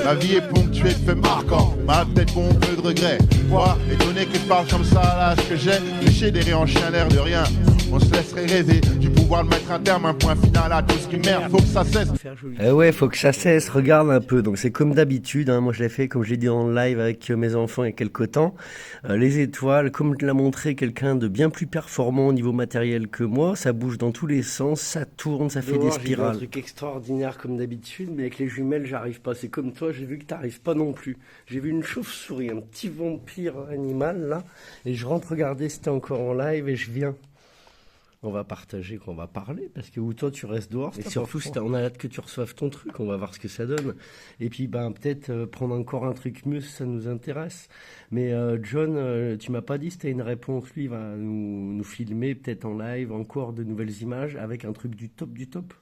La vie est ponctuée de faits marquants, ma tête bon peu de regrets. Moi, étonné que je parle comme ça à l'âge que j'ai, lécher des rires en chien l'air de rien. On se laisserait rêver du pouvoir de mettre un terme, un point final à tout ce qui merde, faut que ça cesse. Ouais, faut que ça cesse, regarde un peu. Donc c'est comme d'habitude, hein. Moi je l'ai fait comme je l'ai dit en live avec mes enfants il y a quelques temps. Les étoiles, comme l'a montré quelqu'un de bien plus performant au niveau matériel que moi, ça bouge dans tous les sens, ça tourne, ça fait des spirales. C'est un truc extraordinaire comme d'habitude, mais avec les jumelles j'arrive pas. C'est comme toi, j'ai vu que t'arrives pas non plus. J'ai vu une chauve-souris, un petit vampire animal là, et je rentre regarder, c'était encore en live et je viens. On va partager, qu'on va parler, parce que ou toi tu restes dehors, et surtout on a hâte que tu reçoives ton truc, on va voir ce que ça donne. Et puis peut-être prendre encore un truc mieux si ça nous intéresse. Mais John, tu m'as pas dit si t'as une réponse, lui il va nous filmer peut-être en live encore de nouvelles images avec un truc du top du top.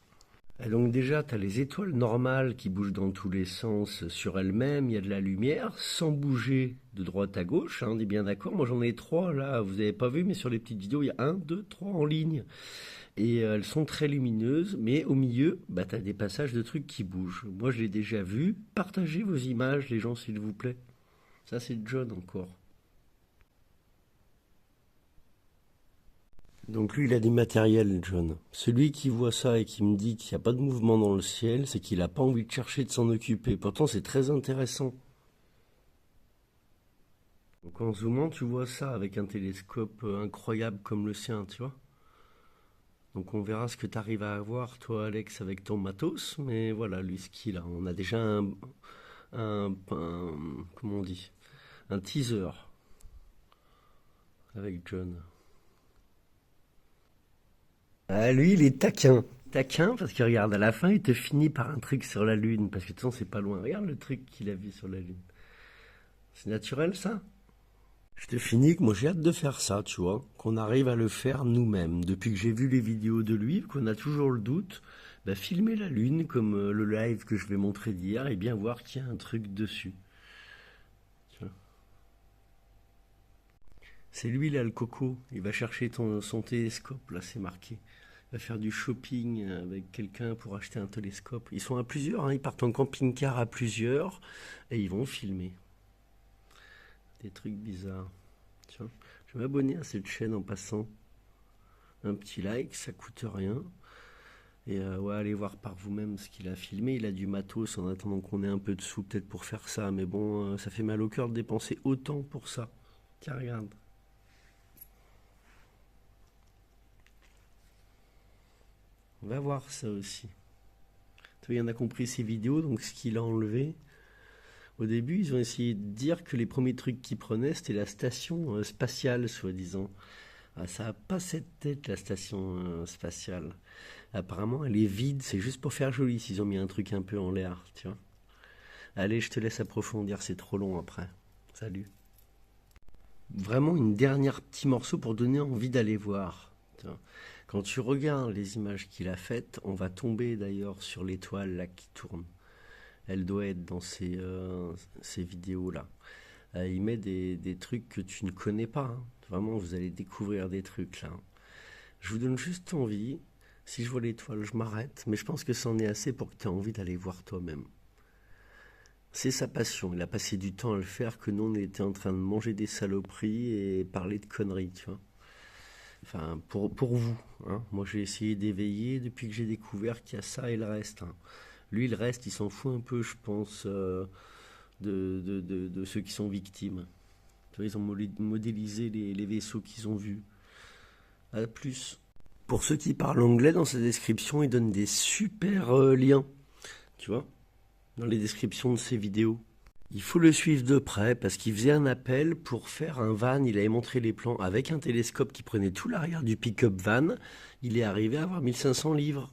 Et donc déjà, tu as les étoiles normales qui bougent dans tous les sens sur elles-mêmes, il y a de la lumière, sans bouger de droite à gauche, hein, on est bien d'accord. Moi j'en ai 3 là, vous n'avez pas vu, mais sur les petites vidéos, il y a 1, 2, 3 en ligne. Et elles sont très lumineuses, mais au milieu, tu as des passages de trucs qui bougent. Moi je l'ai déjà vu, partagez vos images les gens s'il vous plaît. Ça c'est John encore. Donc lui, il a du matériel, John. Celui qui voit ça et qui me dit qu'il n'y a pas de mouvement dans le ciel, c'est qu'il n'a pas envie de chercher de s'en occuper. Pourtant, c'est très intéressant. Donc en zoomant, tu vois ça avec un télescope incroyable comme le sien, tu vois. Donc on verra ce que tu arrives à avoir, toi, Alex, avec ton matos. Mais voilà, lui, ce qu'il a. On a déjà comment on dit, un teaser avec John. Ah, lui, il est taquin. Taquin, parce que regarde, à la fin, il te finit par un truc sur la Lune. Parce que de toute façon, c'est pas loin. Regarde le truc qu'il a vu sur la Lune. C'est naturel, ça? Je te finis que moi, j'ai hâte de faire ça, tu vois. Qu'on arrive à le faire nous-mêmes. Depuis que j'ai vu les vidéos de lui, qu'on a toujours le doute, filmer la Lune, comme le live que je vais montrer d'hier, et bien voir qu'il y a un truc dessus. Tu vois. C'est lui, là, le coco. Il va chercher son télescope, là, c'est marqué. Va faire du shopping avec quelqu'un pour acheter un télescope. Ils sont à plusieurs, hein, ils partent en camping-car à plusieurs et ils vont filmer. Des trucs bizarres. Tu vois, je vais m'abonner à cette chaîne en passant. Un petit like, ça coûte rien. Et ouais, allez voir par vous-même ce qu'il a filmé. Il a du matos en attendant qu'on ait un peu de sous peut-être pour faire ça. Mais bon, ça fait mal au cœur de dépenser autant pour ça. Tiens, regarde. On va voir ça aussi. Il y en a compris ces vidéos, donc ce qu'il a enlevé. Au début, ils ont essayé de dire que les premiers trucs qu'ils prenaient, c'était la station spatiale, soi-disant. Ah, ça n'a pas cette tête, la station spatiale. Apparemment, elle est vide, c'est juste pour faire joli s'ils ont mis un truc un peu en l'air, tu vois. Allez, je te laisse approfondir, c'est trop long après. Salut. Vraiment une dernière petit morceau pour donner envie d'aller voir. Tu vois. Quand tu regardes les images qu'il a faites, on va tomber d'ailleurs sur l'étoile là qui tourne. Elle doit être dans ces vidéos-là. Il met des trucs que tu ne connais pas. Hein. Vraiment, vous allez découvrir des trucs là. Je vous donne juste envie. Si je vois l'étoile, je m'arrête. Mais je pense que c'en est assez pour que tu aies envie d'aller voir toi-même. C'est sa passion. Il a passé du temps à le faire que nous, on était en train de manger des saloperies et parler de conneries, tu vois. Enfin, pour vous. Hein. Moi, j'ai essayé d'éveiller depuis que j'ai découvert qu'il y a ça et le reste. Hein. Lui, le reste, il s'en fout un peu, je pense, de ceux qui sont victimes. Tu vois, ils ont modélisé les vaisseaux qu'ils ont vus. À plus. Pour ceux qui parlent anglais, dans sa description, il donne des super liens. Tu vois, dans les descriptions de ses vidéos. Il faut le suivre de près parce qu'il faisait un appel pour faire un van. Il avait montré les plans avec un télescope qui prenait tout l'arrière du pick-up van. Il est arrivé à avoir 1500 livres.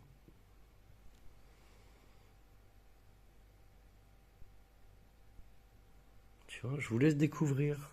Tu vois, je vous laisse découvrir.